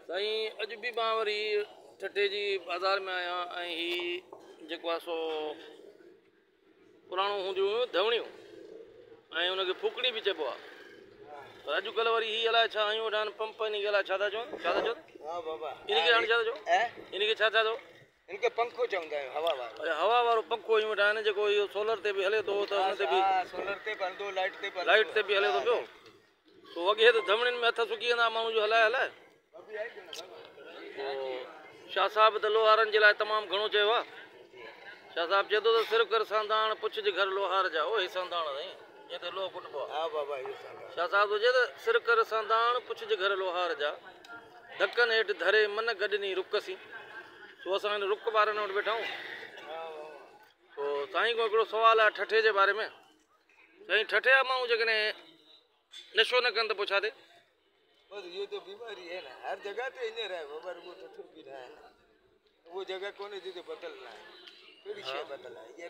साईं अॼु बि मां वरी ठठे जी बाज़ार में आहियां ऐं ही जेको आहे सो पुराणो हूंदियूं हुयूं धवणियूं ऐं उनखे फूकणी बि चइबो आहे। पर अॼुकल्ह वरी ही अलाए छा आयूं वठा पंप इन खे अलाए छा था चवनि छा था चवनि हाँ बाबा इनखे हाणे छा था चओ इनखे छा था चओ इनके पंखो चवंदा आहियूं हवा वारो। अरे हवा वारो पंखो आयूं वठा आहिनि जेको इहो सोलर ते बि हले थो त हुन ते बि सोलर ते बंदो लाइट ते बि हले थो पियो। तो वॻे त धवणियुनि में हथ सुकी वेंदा माण्हू जो हलाए हलाए। शाह साहब त लोहारनि जे लाइ तमामु घणो चयो आहे। शाह साहब चए थो त सिर कर सांदाण पुछ जे घर लोहार जा ओ हे सांदाण साईं जीअं त लोह कुटबो आहे। हाँ बाबा ये सांदाण शाह साहब थो चए त सिर कर सांदाण पुछ जे घर लोहार जा धकनि हेठि धरे मन गॾनी रुकसी। सो असां हिन रुक वारनि वटि वेठा आहियूं। पोइ साईं खां हिकिड़ो सुवालु आहे ठठे जे बारे में। साईं ठठे जा माण्हू जेकॾहिं नशो न कनि त पोइ छा थिए? बस ये तो बीमारी है ना हर जगह पे हींअर है बाबा वो ठठो भी ना है ना वो जगह कोन्हे जिते बदलना है कहिड़ी शइ बदल आहे ये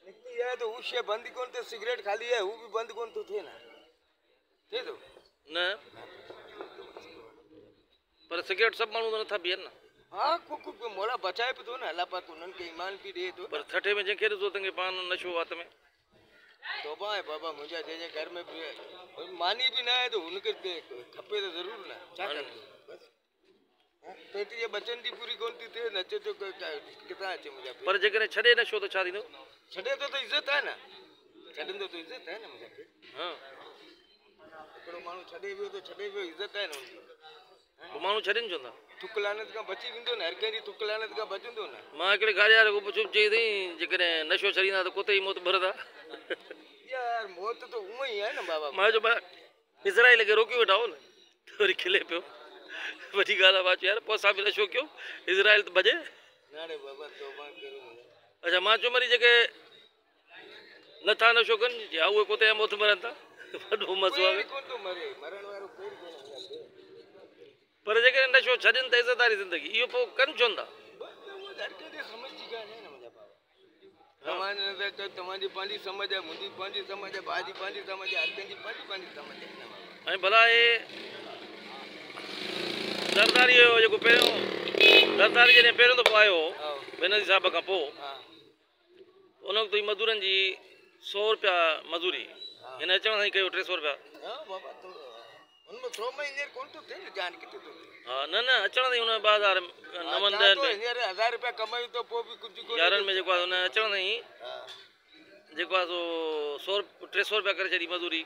निकिती है तो उस शइ बंदि कोन थिए सिगरेट खाली है वो भी बंदि कोन थो थिए न थिए थो न पर सिगरेट सभु माण्हू त नथा पीअनि न। हाँ को मोला बचाए पियो थो न अल्लाह पाक उन्हनि खे ईमान बि ॾिए थो। पर ठठे में जंहिंखे ॾिसो तंहिंखे पान नशो वात में तोबा है बाबा मुंहिंजा जंहिंजे घर में भी मानी भी ना है तो उनके खपे तो जरूर ना छा कंदो पेट जे बचन जी पूरी कोन थी थिए नचे तो किथां अचे मुंहिंजा पर जेकॾहिं छॾे नशो त छा थींदो? छॾे तो इज़त आहे न छॾंदो तो इज़त आहे न मुंहिंजा पेट। हाँ हिकिड़ो माण्हू छॾे वियो तो छॾे वियो इज़त आहे न हुनजी। पोइ माण्हू छॾे न चवंदा थुक लानत खां बची वेंदो न हर कंहिंजी थुक लानत खां बचंदो न। मां हिकिड़े गाड़ियारे खां पुछो चई अथई जेकॾहिं नशो छॾींदा त कुते ई मौत भरंदा। यार मौत तो उहा ई आहे न बाबा। मां चयो इज़राइल खे रोकी वेठा हो न वरी खिले पियो वॾी ॻाल्हि आहे। मां चयो यार पोइ असां बि नशो कयो इज़राइल त भॼे न रे बाबा तौबा करो। अच्छा मां चयो वरी जेके नथा नशो कनि या उहे कुते जा मौत मरनि था वॾो मसलो आहे। कोन थो मरे मरण वारो कोई कोन। पर जेकॾहिं नशो छॾनि त इज़तदारी ज़िंदगी इहो पोइ कनि छो था? समझ जी ॻाल्हि आहे न मुंहिंजा बाबा तव्हांजी पंहिंजी समझ आहे मुंहिंजी पंहिंजी समझ आहे भाउ जी पंहिंजी समझ आहे हर कंहिंजी पंहिंजी समझ आहे। ऐं भला हे ज़रदारी जो जेको पहिरियों ज़रदारी जॾहिं पहिरियों दफ़ो आयो बेनज़ीर साहिब खां पोइ उन वक़्तु ई मज़दूरनि जी 100 रुपया मज़दूरी हिन अचण सां ई कयो 300 रुपया। हाँ न न अचण सां ई हुन 2000 9 10 में 1000 रुपया कमायूं तो पोइ बि कुझु 11 में जेको आहे हुन अचण सां ई जेको आहे सो 300 रुपया करे छॾी मज़दूरी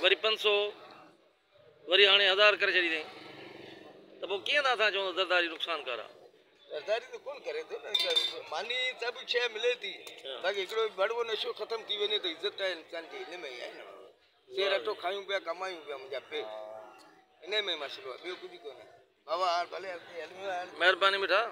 वरी 500 वरी हाणे 1000 करे छॾी अथई त पोइ कीअं था असां चऊं ज़रदारी नुक़सानकार आहे? ज़रदारी तो कोन करे थो न मानी सभु शइ मिले थी बाक़ी हिकिड़ो बड़ो नशो ख़तमु थी वञे त इज़त आहे इंसान जी हिन में ई आहे न। सेर अटो खायूं पिया कमायूं पिया मुंहिंजा पेट इन में मसइलो आहे ॿियो कुझु कोन्हे। बाबा भले महिरबानी मिठा।